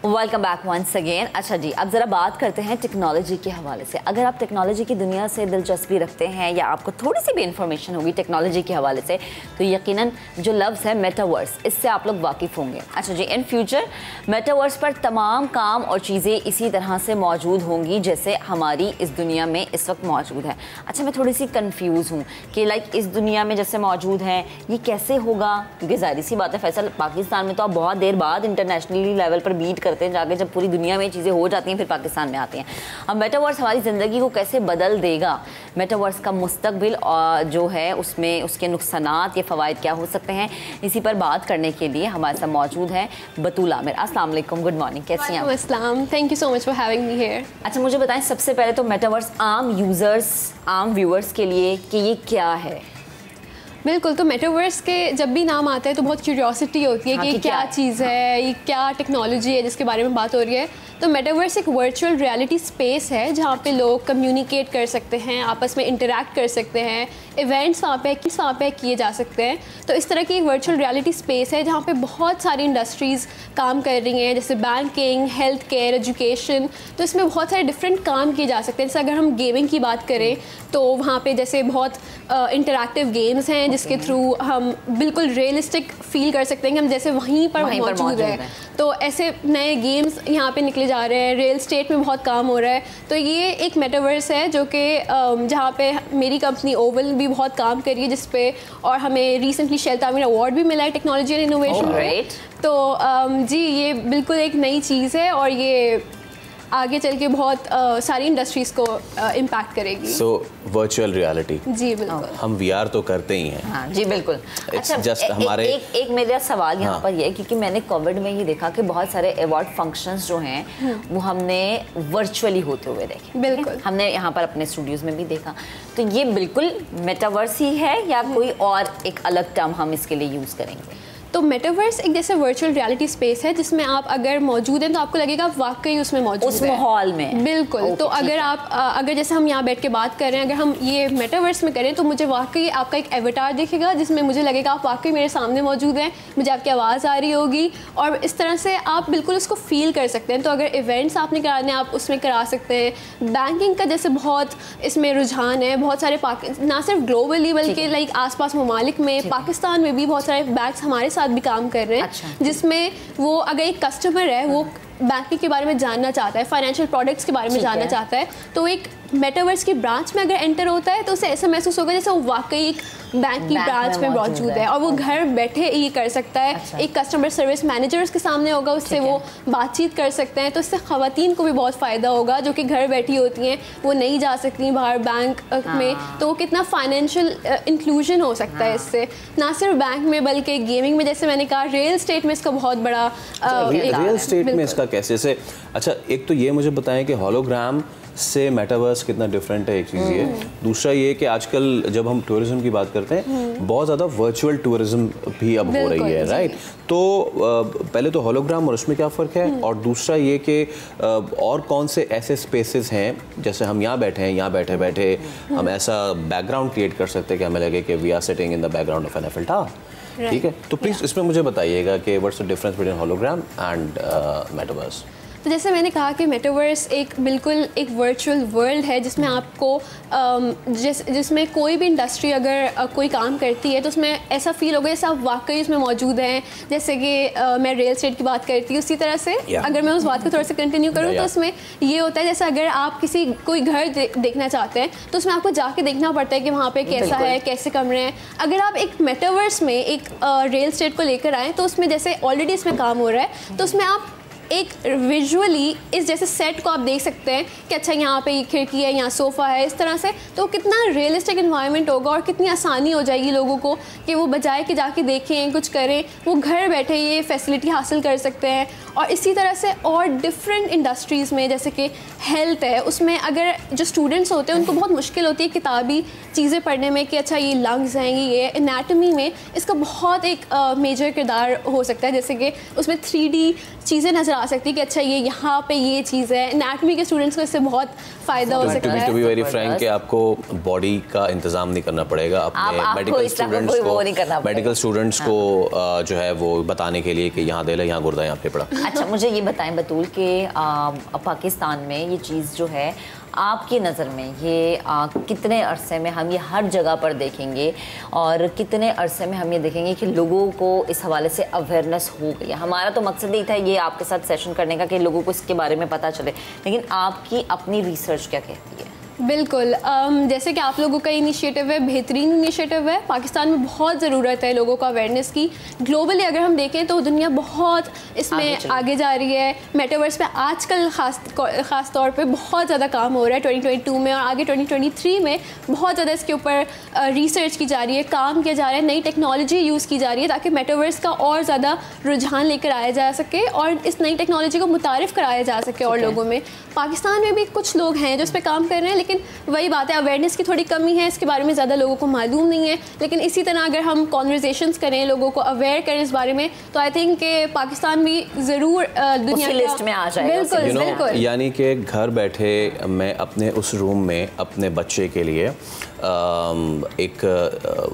Welcome back once again. अच्छा जी, अब ज़रा बात करते हैं टेक्नोलॉजी के हवाले से। अगर आप टेक्नोलॉजी की दुनिया से दिलचस्पी रखते हैं या आपको थोड़ी सी भी इंफॉर्मेशन होगी टेक्नोलॉजी के हवाले से, तो यकीनन जो लफ्ज़ है मेटावर्स, इससे आप लोग वाकिफ़ होंगे। अच्छा जी, इन फ्यूचर मेटावर्स पर तमाम काम और चीज़ें इसी तरह से मौजूद होंगी जैसे हमारी इस दुनिया में इस वक्त मौजूद है। अच्छा, मैं थोड़ी सी कन्फ्यूज़ हूँ कि लाइक इस दुनिया में जैसे मौजूद है ये कैसे होगा, क्योंकि ज़ाहिर सी बात है फैसल, पाकिस्तान में तो आप बहुत देर बाद इंटरनेशनली लेवल पर बीट करते हैं जाके, जब पूरी दुनिया में चीज़ें हो जाती हैं फिर पाकिस्तान में आती हैं। अब मेटावर्स हमारी ज़िंदगी को कैसे बदल देगा, मेटावर्स का मुस्तकबिल जो है उसमें उसके नुकसानात या फ़वाइद क्या हो सकते हैं, इसी पर बात करने के लिए हमारे साथ मौजूद है बतूल आमिर। अस्सलाम वालेकुम, गुड मॉर्निंग, कैसी हैं आप? अस्सलाम, thank you so much for having me here. अच्छा, मुझे बताएं सबसे पहले तो मेटावर्स आम यूज़र्स, आम व्यूअर्स के लिए कि ये क्या है? बिल्कुल, तो मेटावर्स के जब भी नाम आता है तो बहुत क्यूरियोसिटी होती है कि क्या चीज़ है, ये क्या टेक्नोलॉजी है जिसके बारे में बात हो रही है। तो मेटावर्स एक वर्चुअल रियलिटी स्पेस है जहाँ पे लोग कम्युनिकेट कर सकते हैं, आपस में इंटरेक्ट कर सकते हैं, इवेंट्स वहाँ पे किए जा सकते हैं। तो इस तरह की एक वर्चुअल रियलिटी स्पेस है जहाँ पे बहुत सारी इंडस्ट्रीज़ काम कर रही हैं, जैसे बैंकिंग, हेल्थ केयर, एजुकेशन। तो इसमें बहुत सारे डिफरेंट काम किए जा सकते हैं। जैसे अगर हम गेमिंग की बात करें तो वहाँ पे जैसे बहुत इंटरैक्टिव गेम्स हैं जिसके थ्रू हम बिल्कुल रियलिस्टिक फील कर सकते हैं कि हम जैसे वहीं पर मौजूद है। तो ऐसे नए गेम्स यहाँ पे निकले जा रहे हैं, रियल स्टेट में बहुत काम हो रहा है। तो ये एक मेटावर्स है जो कि जहाँ पे मेरी कंपनी ओवल भी बहुत काम कर रही है जिस पे, और हमें रिसेंटली शेल तामीर अवार्ड भी मिला है टेक्नोलॉजी एंड इनोवेशन पे। तो जी, ये बिल्कुल एक नई चीज़ है और ये आगे चल के बहुत सारी इंडस्ट्रीज़ को इम्पैक्ट करेगी। सो वर्चुअल रियलिटी, जी बिल्कुल, हम VR तो करते ही हैं। हाँ जी बिल्कुल। अच्छा, जस्ट हमारे एक मेरा सवाल यहाँ पर ये है, क्योंकि मैंने कोविड में ये देखा कि बहुत सारे अवार्ड फंक्शंस जो हैं वो हमने वर्चुअली होते हुए देखे। बिल्कुल, हमने यहाँ पर अपने स्टूडियोज़ में भी देखा। तो ये बिल्कुल मेटावर्स ही है या कोई और एक अलग टर्म हम इसके लिए यूज़ करेंगे? तो मेटावर्स एक जैसे वर्चुअल रियलिटी स्पेस है जिसमें आप अगर मौजूद हैं तो आपको लगेगा आप वाकई उसमें मौजूद उस माहौल में। बिल्कुल। तो अगर आप अगर जैसे हम यहाँ बैठ के बात कर रहे हैं, अगर हम ये मेटावर्स में करें तो मुझे वाकई आपका एक एवटार दिखेगा जिसमें मुझे लगेगा आप वाकई मेरे सामने मौजूद हैं, मुझे आपकी आवाज़ आ रही होगी और इस तरह से आप बिल्कुल उसको फील कर सकते हैं। तो अगर इवेंट्स आपने कराने आप उसमें करा सकते हैं। बैंकिंग का जैसे बहुत इसमें रुझान है, बहुत सारे ना सिर्फ ग्लोबली बल्कि लाइक आसपास ममालिक में, पाकिस्तान में भी बहुत सारे बैंक्स हमारे साथ भी काम कर रहे हैं। अच्छा। जिसमें वो अगर एक कस्टमर है वो बैंकिंग के बारे में जानना चाहता है, फाइनेंशियल प्रोडक्ट्स के बारे में जानना चाहता है, तो एक मेटावर्स की ब्रांच में अगर एंटर होता है तो उसे ऐसा महसूस होगा जैसे वो वाकई एक बैंक की ब्रांच में मौजूद है और वो घर बैठे ये कर सकता है। अच्छा। एक कस्टमर सर्विस मैनेजर उसके सामने होगा, उससे वो बातचीत कर सकते हैं। तो इससे ख़वातीन को भी बहुत फ़ायदा होगा जो कि घर बैठी होती हैं, वो नहीं जा सकती बाहर बैंक में। तो वो कितना फाइनेंशियल इंक्लूजन हो सकता है इससे, ना सिर्फ बैंक में बल्कि गेमिंग में, जैसे मैंने कहा रियल स्टेट में इसका बहुत बड़ा रियल स्टेट में इसका कैसे से। अच्छा, एक तो ये मुझे बताएं कि होलोग्राम से मेटावर्स कितना डिफरेंट है, एक चीज़ ये। दूसरा ये कि आजकल जब हम टूरिज्म की बात करते हैं बहुत ज़्यादा वर्चुअल टूरिज्म भी अब हो रही है, राइट? तो पहले तो होलोग्राम और उसमें क्या फ़र्क है, और दूसरा ये कि और कौन से ऐसे स्पेसेस हैं जैसे हम यहाँ बैठे हैं, यहाँ बैठे बैठे हम ऐसा बैकग्राउंड क्रिएट कर सकते हैं कि हमें लगे कि we are sitting in the background of an Eiffel tower. ठीक है, तो प्लीज़ इसमें मुझे बताइएगा कि what's the difference between hologram and metaverse. तो जैसे मैंने कहा कि मेटावर्स एक बिल्कुल एक वर्चुअल वर्ल्ड है जिसमें आपको जिसमें कोई भी इंडस्ट्री अगर कोई काम करती है तो उसमें ऐसा फील होगा जैसे आप वाकई उसमें मौजूद हैं। जैसे कि मैं रियल एस्टेट की बात करती हूँ, उसी तरह से अगर मैं उस बात को थोड़ा सा कंटिन्यू करूँ तो उसमें ये होता है जैसे अगर आप कोई घर देखना चाहते हैं तो उसमें आपको जाके देखना पड़ता है कि वहाँ पर कैसा है, कैसे कमरे हैं। अगर आप एक मेटावर्स में एक रियल एस्टेट को लेकर आएँ तो उसमें जैसे ऑलरेडी इसमें काम हो रहा है तो उसमें आप एक विजुअली इस जैसे सेट को आप देख सकते हैं कि अच्छा यहाँ पे ये खिड़की है, यहाँ सोफ़ा है, इस तरह से। तो कितना रियलिस्टिक इन्वायरमेंट होगा और कितनी आसानी हो जाएगी लोगों को कि वो बजाय कि जाके देखें कुछ करें, वो घर बैठे ये फैसिलिटी हासिल कर सकते हैं। और इसी तरह से और डिफरेंट इंडस्ट्रीज़ में जैसे कि हेल्थ है, उसमें अगर जो स्टूडेंट्स होते हैं उनको बहुत मुश्किल होती है किताबी चीज़ें पढ़ने में कि अच्छा ये लंग्स हैं, ये एनाटमी में इसका बहुत एक मेजर किरदार हो सकता है। जैसे कि उसमें 3D चीज़ें नज़र आ सकती है कि अच्छा ये यहाँ पे ये चीज़ है। एनाटॉमी के स्टूडेंट्स को इससे बहुत फ़ायदा हो सकता है। टू बी वेरी फ्रैंक कि आपको बॉडी का इंतजाम नहीं करना पड़ेगा अपने मेडिकल स्टूडेंट्स को जो है वो बताने के लिए कि यहाँ दिल है, यहाँ गुर्दा, यहाँ फेफड़ा। अच्छा, मुझे ये बताएं बतूल कि पाकिस्तान में ये चीज़ जो है आपकी नज़र में ये कितने अरसे में हम ये हर जगह पर देखेंगे और कितने अरसे में हम ये देखेंगे कि लोगों को इस हवाले से अवेयरनेस हो गई है? हमारा तो मकसद ही था ये आपके साथ सेशन करने का कि लोगों को इसके बारे में पता चले, लेकिन आपकी अपनी रिसर्च क्या कहती है? बिल्कुल, जैसे कि आप लोगों का इनिशिएटिव है, बेहतरीन इनिशिएटिव है। पाकिस्तान में बहुत ज़रूरत है लोगों को अवेयरनेस की। ग्लोबली अगर हम देखें तो दुनिया बहुत इसमें आगे जा रही है। मेटावर्स पे आजकल ख़ास तौर पे बहुत ज़्यादा काम हो रहा है 2022 में, और आगे 2023 में बहुत ज़्यादा इसके ऊपर रिसर्च की जा रही है, काम किया जा रहा है, नई टेक्नोलॉजी यूज़ की जा रही है ताकि मेटावर्स का और ज़्यादा रुझान लेकर आया जा सके और इस नई टेक्नोलॉजी को मुतारिफ़ कराया जा सके और लोगों में। पाकिस्तान में भी कुछ लोग हैं जो इस पर काम कर रहे हैं, लेकिन वही बात है, अवेयरनेस की थोड़ी कमी है, इसके बारे में ज़्यादा लोगों को मालूम नहीं है। लेकिन इसी तरह अगर हम कॉन्वर्सेशंस करें, लोगों को अवेयर करें इस बारे में, तो आई थिंक कि पाकिस्तान भी ज़रूर दुनिया की लिस्ट में आ जाएगा। बिल्कुल बिल्कुल। यानी कि घर बैठे मैं अपने उस रूम में अपने बच्चे के लिए एक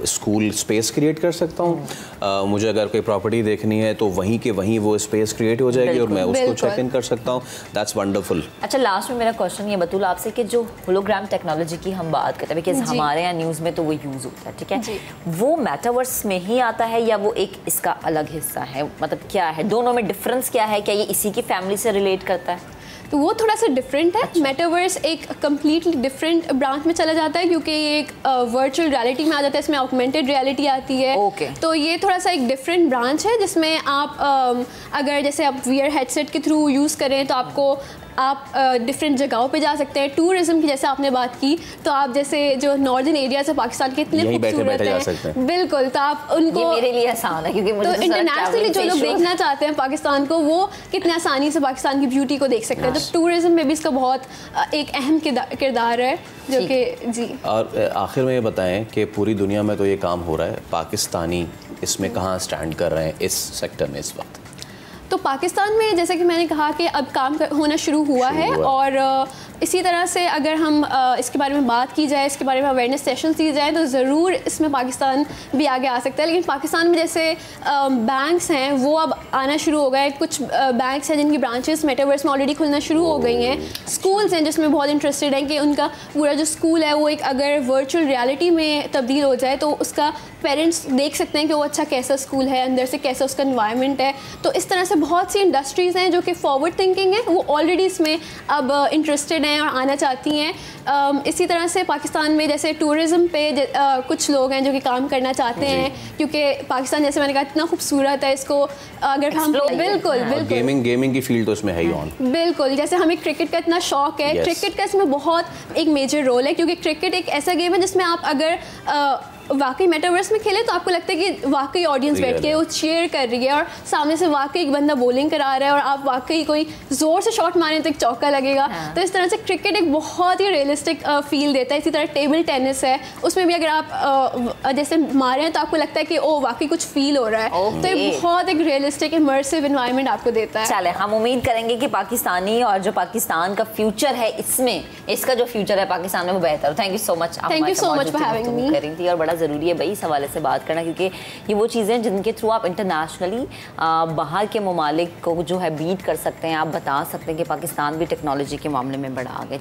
स्कूल स्पेस क्रिएट कर सकता हूँ। मुझे अगर कोई प्रॉपर्टी देखनी है तो वहीं के वहीं वो स्पेस क्रिएट हो जाएगी और मैं उसको चेक इन कर सकता हूँ। That's wonderful. अच्छा, लास्ट में मेरा क्वेश्चन ये बतूल आपसे कि जो होलोग्राम टेक्नोलॉजी की हम बात करते हैं, बिकॉज हमारे यहाँ न्यूज़ में तो वो यूज़ होता है, ठीक है, वो मेटावर्स में ही आता है या वो एक इसका अलग हिस्सा है? मतलब क्या है, दोनों में डिफरेंस क्या है? क्या ये इसी की फैमिली से रिलेट करता है? तो वो थोड़ा सा डिफरेंट है। मेटावर्स एक कम्प्लीटली डिफरेंट ब्रांच में चला जाता है क्योंकि ये एक वर्चुअल रियलिटी में आ जाता है, इसमें ऑगमेंटेड रियलिटी आती है। तो ये थोड़ा सा एक डिफरेंट ब्रांच है जिसमें आप अगर जैसे आप वीआर हेडसेट के थ्रू यूज़ करें तो आप डिफरेंट जगहों पे जा सकते हैं। टूरिज्म की जैसे आपने बात की, तो आप जैसे जो नॉर्दर्न एरियाज है पाकिस्तान के इतने खूबसूरत हैं, बिल्कुल, तो आप उनको, ये मेरे लिए आसान है क्योंकि मुझे तो इंटरनेशनली जो लोग देखना चाहते हैं पाकिस्तान को, वो कितने आसानी से पाकिस्तान की ब्यूटी को देख सकते हैं। तो टूरिज्म में भी इसका बहुत एक अहम किरदार है जो कि जी। और आखिर में ये बताएं कि पूरी दुनिया में तो ये काम हो रहा है, पाकिस्तानी इसमें कहाँ स्टैंड कर रहे हैं इस सेक्टर में इस वक्त? तो पाकिस्तान में जैसे कि मैंने कहा कि अब काम होना शुरू हुआ है, और इसी तरह से अगर हम इसके बारे में बात की जाए, इसके बारे में अवेयरनेस सेशंस दी जाए, तो ज़रूर इसमें पाकिस्तान भी आगे आ सकता है। लेकिन पाकिस्तान में जैसे बैंक्स हैं वो अब आना शुरू हो गए, कुछ बैंक्स हैं जिनकी ब्रांचेस मेटावर्स में ऑलरेडी खुलना शुरू हो गई हैं। स्कूल्स हैं जिसमें बहुत इंटरेस्टेड हैं कि उनका पूरा जो स्कूल है वो एक अगर वर्चुअल रियलिटी में तब्दील हो जाए तो उसका पेरेंट्स देख सकते हैं कि वो अच्छा कैसा स्कूल है, अंदर से कैसा उसका इन्वायरमेंट है। तो इस तरह से बहुत सी इंडस्ट्रीज़ हैं जो कि फॉरवर्ड थिंकिंग है, वो ऑलरेडी इसमें अब इंटरेस्टेड हैं और आना चाहती हैं। इसी तरह से पाकिस्तान में जैसे टूरिज़्म पे कुछ लोग हैं जो कि काम करना चाहते हैं, क्योंकि पाकिस्तान जैसे मैंने कहा इतना खूबसूरत है, इसको अगर हम बिल्कुल गेमिंग की फील्ड तो इसमें है ही ऑन। बिल्कुल, जैसे हमें क्रिकेट का इतना शौक है, क्रिकेट का इसमें बहुत एक मेजर रोल है, क्योंकि क्रिकेट एक ऐसा गेम है जिसमें आप अगर वाकई मेटावर्स में खेले तो आपको लगता है कि वाकई ऑडियंस बैठ के वो चीयर कर रही है और सामने से वाकई एक बंदा बॉलिंग करा रहा है और आप वाकई कोई जोर से शॉट मारें तो एक चौका लगेगा। तो इस तरह से क्रिकेट एक बहुत ही रियलिस्टिक फील देता है। इसी तरह टेबल टेनिस है, उसमें भी अगर आप जैसे मारे हैं तो आपको लगता है कि ओ वाकई कुछ फील हो रहा है। तो ये बहुत एक रियलिस्टिक इमर्सिव एनवायरनमेंट आपको देता है। चले, हम उम्मीद करेंगे कि पाकिस्तानी और जो पाकिस्तान का फ्यूचर है, इसमें इसका जो फ्यूचर है पाकिस्तान में वो बेहतर हो। Thank you so much. Thank you so much for having me. करी थी और बड़ा ज़रूरी है भाई इस हवाले से बात करना, क्योंकि ये वो चीज़ें जिनके थ्रू आप इंटरनेशनली बाहर के ममालिक को जो है बीट कर सकते हैं। आप बता सकते हैं कि पाकिस्तान भी टेक्नोलॉजी के मामले में बड़ा आगे